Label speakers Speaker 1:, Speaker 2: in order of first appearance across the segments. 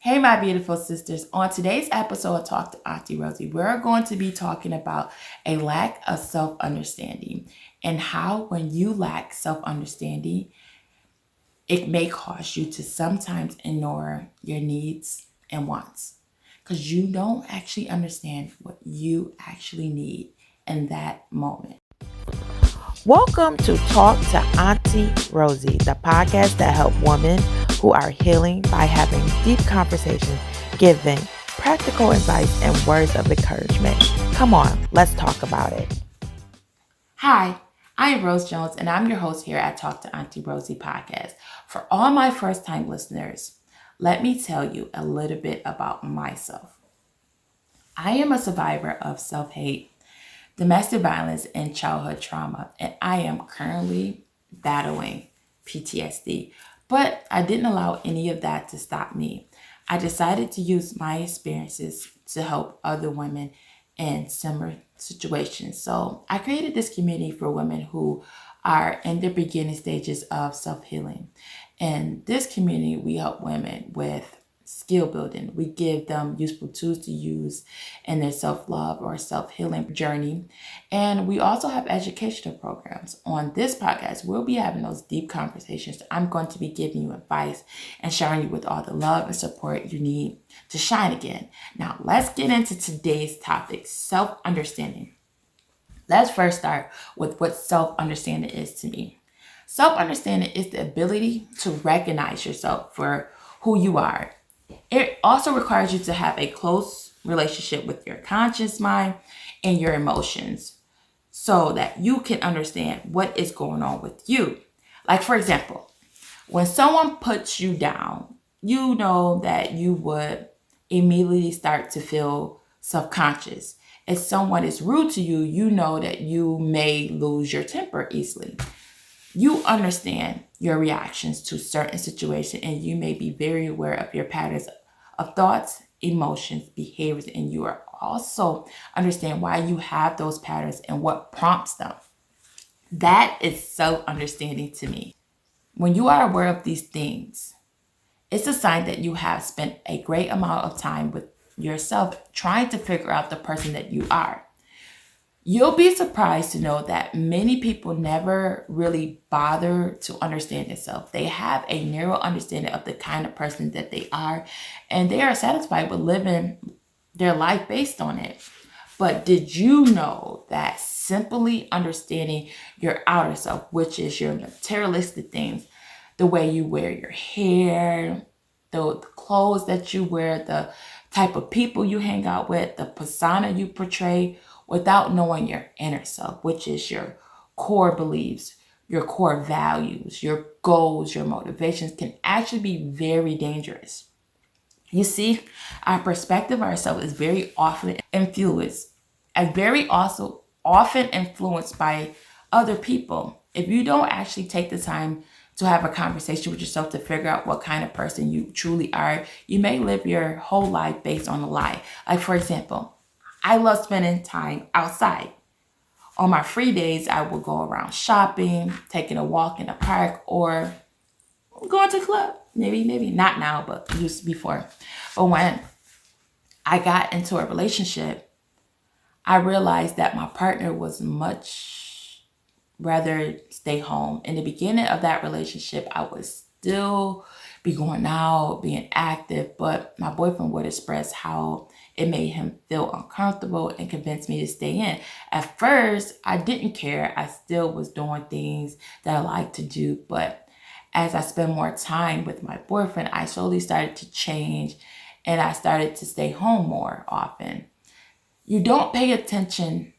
Speaker 1: Hey, my beautiful sisters. On today's episode of Talk to Aunty Rosy, we're going to be talking about a lack of self-understanding and how when you lack self-understanding, it may cause you to sometimes ignore your needs and wants because you don't actually understand what you actually need in that moment. Welcome to Talk to Aunty Rosy, the podcast that helps women who are healing by having deep conversations, giving practical advice and words of encouragement. Come on, let's talk about it. Hi, I am Rose Jones, and I'm your host here at Talk to Aunty Rosy podcast. For all my first-time listeners, let me tell you a little bit about myself. I am a survivor of self-hate, domestic violence, and childhood trauma, and I am currently battling PTSD. But I didn't allow any of that to stop me. I decided to use my experiences to help other women in similar situations. So I created this community for women who are in the beginning stages of self-healing. In this community, we help women with skill building. We give them useful tools to use in their self-love or self-healing journey. And we also have educational programs. On this podcast, we'll be having those deep conversations. I'm going to be giving you advice and sharing you with all the love and support you need to shine again. Now, let's get into today's topic, self-understanding. Let's first start with what self-understanding is to me. Self-understanding is the ability to recognize yourself for who you are. It also requires you to have a close relationship with your conscious mind and your emotions so that you can understand what is going on with you. Like, for example, when someone puts you down, you know that you would immediately start to feel self-conscious. If someone is rude to you, you know that you may lose your temper easily. You understand your reactions to certain situations, and you may be very aware of your patterns of thoughts, emotions, behaviors, and you are also understand why you have those patterns and what prompts them. That is self-understanding to me. When you are aware of these things, it's a sign that you have spent a great amount of time with yourself trying to figure out the person that you are. You'll be surprised to know that many people never really bother to understand themselves. They have a narrow understanding of the kind of person that they are, and they are satisfied with living their life based on it. But did you know that simply understanding your outer self, which is your materialistic things, the way you wear your hair, the clothes that you wear, the type of people you hang out with, the persona you portray, without knowing your inner self, which is your core beliefs, your core values, your goals, your motivations, can actually be very dangerous. You see, our perspective of ourselves is very often influenced, and very also often influenced by other people. If you don't actually take the time to have a conversation with yourself to figure out what kind of person you truly are, you may live your whole life based on a lie. Like, for example, I love spending time outside. On my free days, I will go around shopping, taking a walk in the park, or going to the club. Maybe not now, but used to before. But when I got into a relationship, I realized that my partner was much rather stay home. In the beginning of that relationship, I would still be going out, being active, but my boyfriend would express how it made him feel uncomfortable and convinced me to stay in. At first, I didn't care. I still was doing things that I like to do, but as I spent more time with my boyfriend, I slowly started to change and I started to stay home more often. You don't pay attention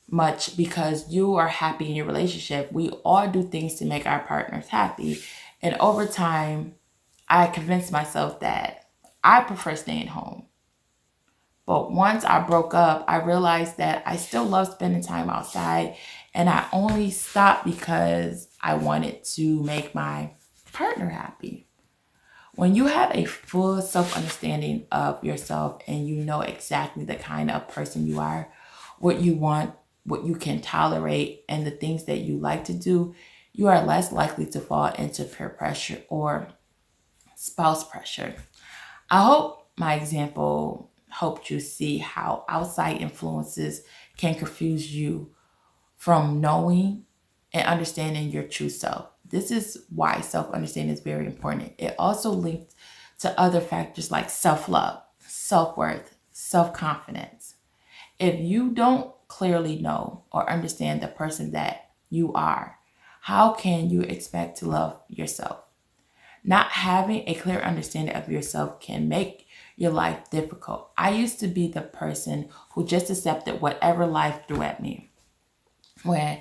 Speaker 1: much because you are happy in your relationship. We all do things to make our partners happy. And over time, I convinced myself that I prefer staying home. But once I broke up, I realized that I still love spending time outside, and I only stopped because I wanted to make my partner happy. When you have a full self-understanding of yourself and you know exactly the kind of person you are, what you want, what you can tolerate, and the things that you like to do, you are less likely to fall into peer pressure or spouse pressure. I hope my example helped you see how outside influences can confuse you from knowing and understanding your true self. This is why self understanding is very important. It also links to other factors like self love, self worth, self confidence. If you don't clearly know or understand the person that you are, how can you expect to love yourself? Not having a clear understanding of yourself can make your life difficult. I used to be the person who just accepted whatever life threw at me. When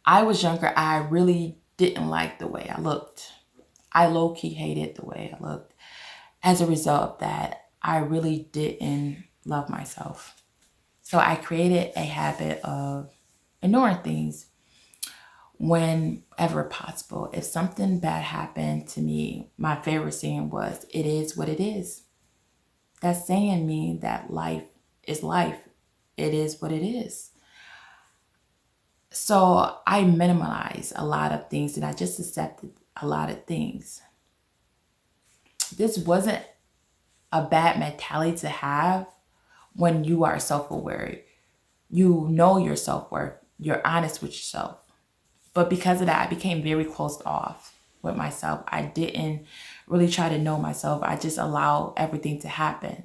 Speaker 1: I was younger, I really didn't like the way I looked. I low key hated the way I looked. As a result of that, I really didn't love myself. So I created a habit of ignoring things whenever possible. If something bad happened to me, my favorite saying was, "It is what it is." That saying means that life is life. It is what it is. So I minimalized a lot of things and I just accepted a lot of things. This wasn't a bad mentality to have when you are self aware. You know your self worth, you're honest with yourself. But because of that, I became very closed off with myself. I didn't really try to know myself, I just allowed everything to happen.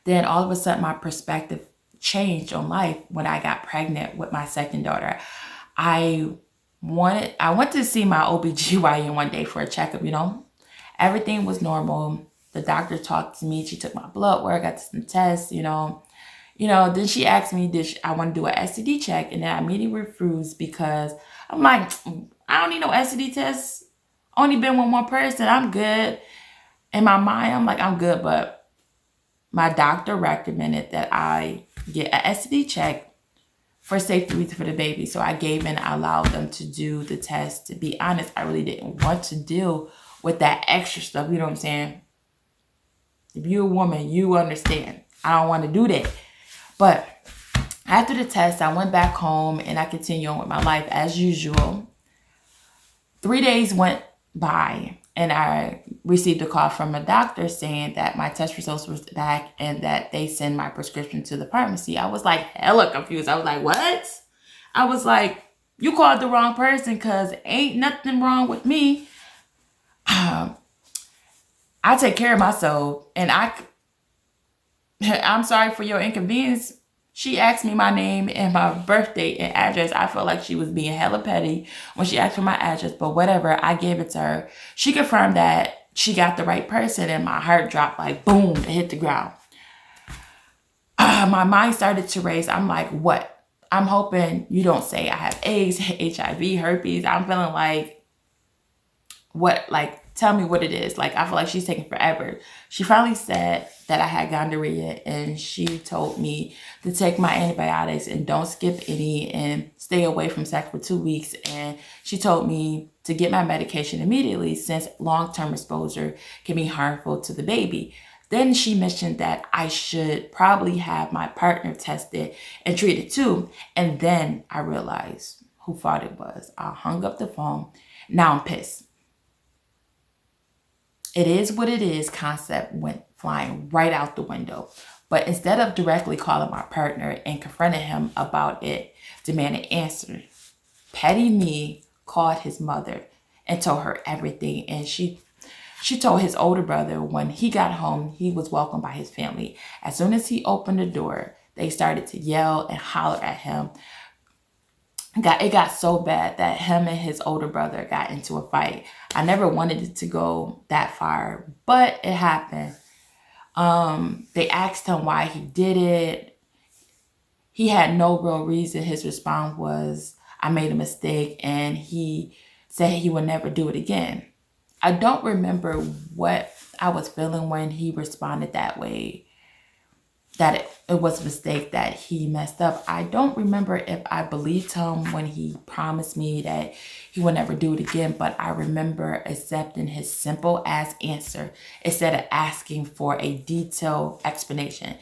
Speaker 1: Then all of a sudden, my perspective changed on life when I got pregnant with my second daughter. I I went to see my OBGYN one day for a checkup. Everything was normal. The doctor talked to me. She took my blood work, got some tests. Then she asked me, I want to do an STD check? And then I immediately refused because I'm like, I don't need no STD test. Only been with one person. I'm good. In my mind, I'm like, I'm good. But my doctor recommended that I get an STD check for safety reasons for the baby. So I gave and allowed them to do the test. To be honest, I really didn't want to deal with that extra stuff. You know what I'm saying? If you're a woman, you understand. I don't want to do that. But after the test, I went back home and I continued on with my life as usual. 3 days went by and I received a call from a doctor saying that my test results was back and that they send my prescription to the pharmacy. I was like hella confused. I was like, what? I was like, you called the wrong person because ain't nothing wrong with me. I take care of myself and I'm sorry for your inconvenience. She asked me my name and my birthday and address. I felt like she was being hella petty when she asked for my address, but whatever, I gave it to her. She confirmed that she got the right person and my heart dropped like boom, it hit the ground. My mind started to race. I'm like, what? I'm hoping you don't say I have AIDS, HIV, herpes. I'm feeling like, what? Like, tell me what it is. Like, I feel like she's taking forever. She finally said that I had gonorrhea and she told me to take my antibiotics and don't skip any and stay away from sex for 2 weeks. And she told me to get my medication immediately since long-term exposure can be harmful to the baby. Then she mentioned that I should probably have my partner tested and treated too. And then I realized who fault it was. I hung up the phone. Now I'm pissed. It is what it is concept went flying right out the window. But instead of directly calling my partner and confronting him about it, demanding answers, petty me called his mother and told her everything. And she told his older brother when he got home, he was welcomed by his family. As soon as he opened the door, they started to yell and holler at him. It got so bad that him and his older brother got into a fight. I never wanted it to go that far, but it happened. They asked him why he did it. He had no real reason. His response was, I made a mistake, and he said he would never do it again. I don't remember what I was feeling when he responded that way, that it was a mistake, that he messed up. I don't remember if I believed him when he promised me that he would never do it again, but I remember accepting his simple ass answer instead of asking for a detailed explanation.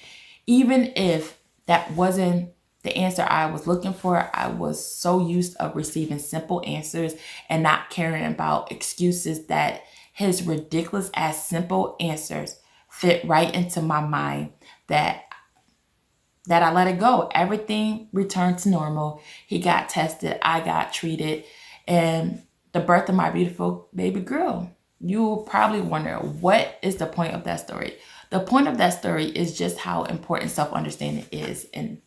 Speaker 1: Even if that wasn't the answer I was looking for, I was so used to receiving simple answers and not caring about excuses that his ridiculous as simple answers fit right into my mind that I let it go. Everything returned to normal. He got tested, I got treated, and the birth of my beautiful baby girl. You will probably wonder, what is the point of that story? The point of that story is just how important self-understanding is in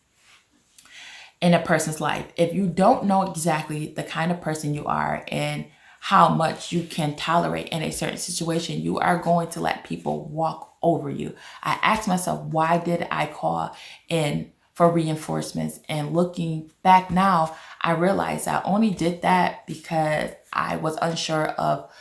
Speaker 1: a person's life. If you don't know exactly the kind of person you are and how much you can tolerate in a certain situation, you are going to let people walk over you. I asked myself, why did I call in for reinforcements? And looking back now, I realized I only did that because I was unsure of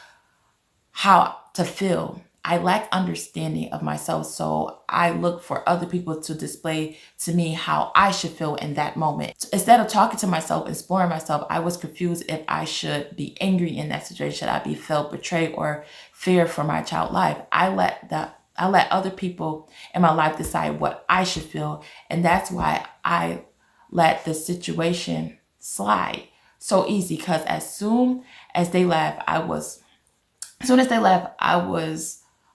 Speaker 1: how to feel. I lack understanding of myself, so I look for other people to display to me how I should feel in that moment. Instead of talking to myself, exploring myself, I was confused if I should be angry in that situation. Should I be felt betrayed or fear for my child life? I let other people in my life decide what I should feel, and that's why I let the situation slide so easy, because as soon as they left, I was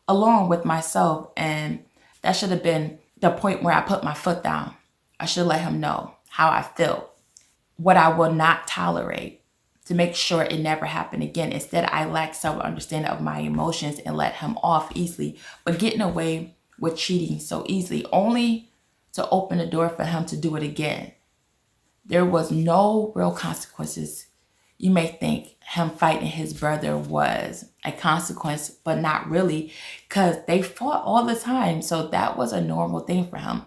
Speaker 1: alone with myself, and that should have been the point where I put my foot down. I should let him know how I feel, what I will not tolerate, to make sure it never happened again. Instead, I lacked self-understanding of my emotions and let him off easily, but getting away with cheating so easily, only to open the door for him to do it again. There was no real consequences. You may think him fighting his brother was a consequence, but not really, because they fought all the time. So that was a normal thing for him.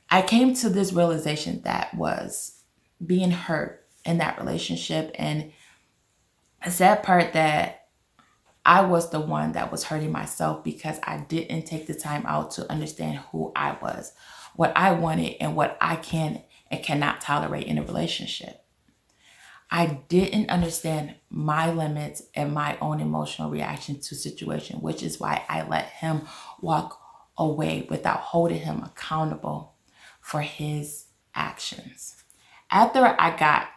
Speaker 1: I came to this realization that was being hurt in that relationship. And a sad part that I was the one that was hurting myself because I didn't take the time out to understand who I was, what I wanted, and what I can and cannot tolerate in a relationship. I didn't understand my limits and my own emotional reaction to situation, which is why I let him walk away without holding him accountable for his actions. After I got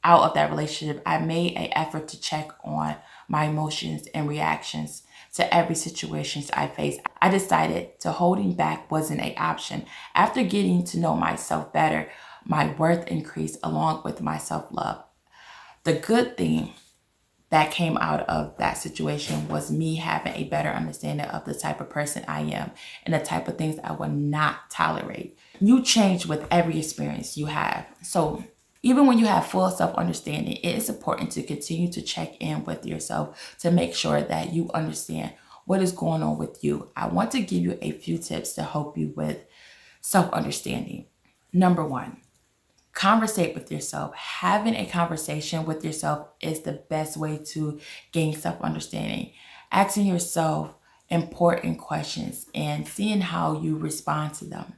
Speaker 1: out of that relationship, I made an effort to check on my emotions and reactions to every situation I faced. I decided to holding back wasn't an option. After getting to know myself better, my worth increased along with my self-love. The good thing that came out of that situation was me having a better understanding of the type of person I am and the type of things I will not tolerate. You change with every experience you have. So even when you have full self-understanding, it is important to continue to check in with yourself to make sure that you understand what is going on with you. I want to give you a few tips to help you with self-understanding. Number one, conversate with yourself. Having a conversation with yourself is the best way to gain self-understanding. Asking yourself important questions and seeing how you respond to them.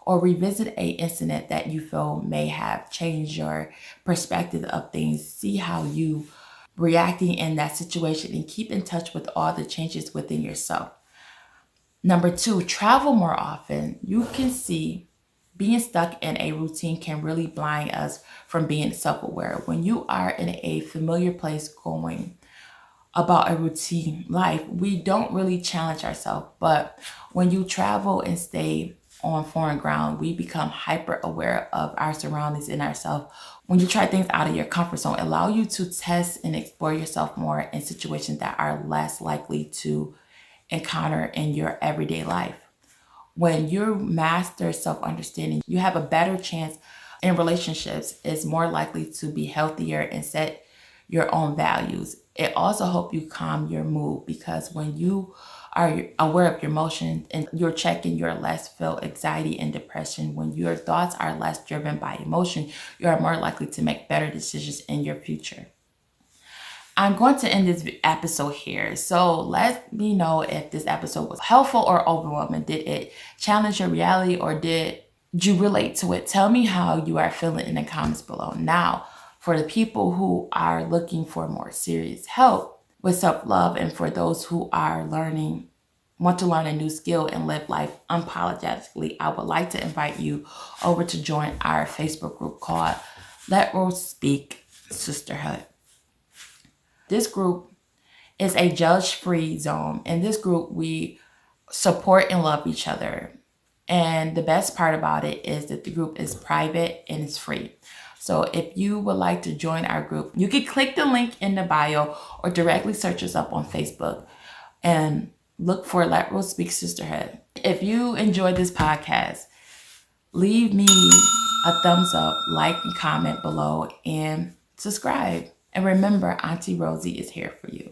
Speaker 1: Or revisit an incident that you feel may have changed your perspective of things. See how you reacting in that situation and keep in touch with all the changes within yourself. Number two, travel more often. You can see being stuck in a routine can really blind us from being self-aware. When you are in a familiar place going about a routine life, we don't really challenge ourselves. But when you travel and stay on foreign ground, we become hyper aware of our surroundings and ourselves. When you try things out of your comfort zone, allow you to test and explore yourself more in situations that are less likely to encounter in your everyday life. When you master self-understanding, you have a better chance in relationships, is more likely to be healthier and set your own values. It also helps you calm your mood, because when you are aware of your emotions and you're checking, you're less feel anxiety and depression. When your thoughts are less driven by emotion, you are more likely to make better decisions in your future. I'm going to end this episode here. So let me know if this episode was helpful or overwhelming. Did it challenge your reality, or did you relate to it? Tell me how you are feeling in the comments below. Now, for the people who are looking for more serious help with self-love, and for those who are want to learn a new skill and live life unapologetically, I would like to invite you over to join our Facebook group called Let Rose Speak Sisterhood. This group is a judge-free zone. In this group, we support and love each other. And the best part about it is that the group is private and it's free. So if you would like to join our group, you can click the link in the bio or directly search us up on Facebook and look for Let Rose Speak Sisterhood. If you enjoyed this podcast, leave me a thumbs up, like and comment below, and subscribe. And remember, Aunty Rosy is here for you.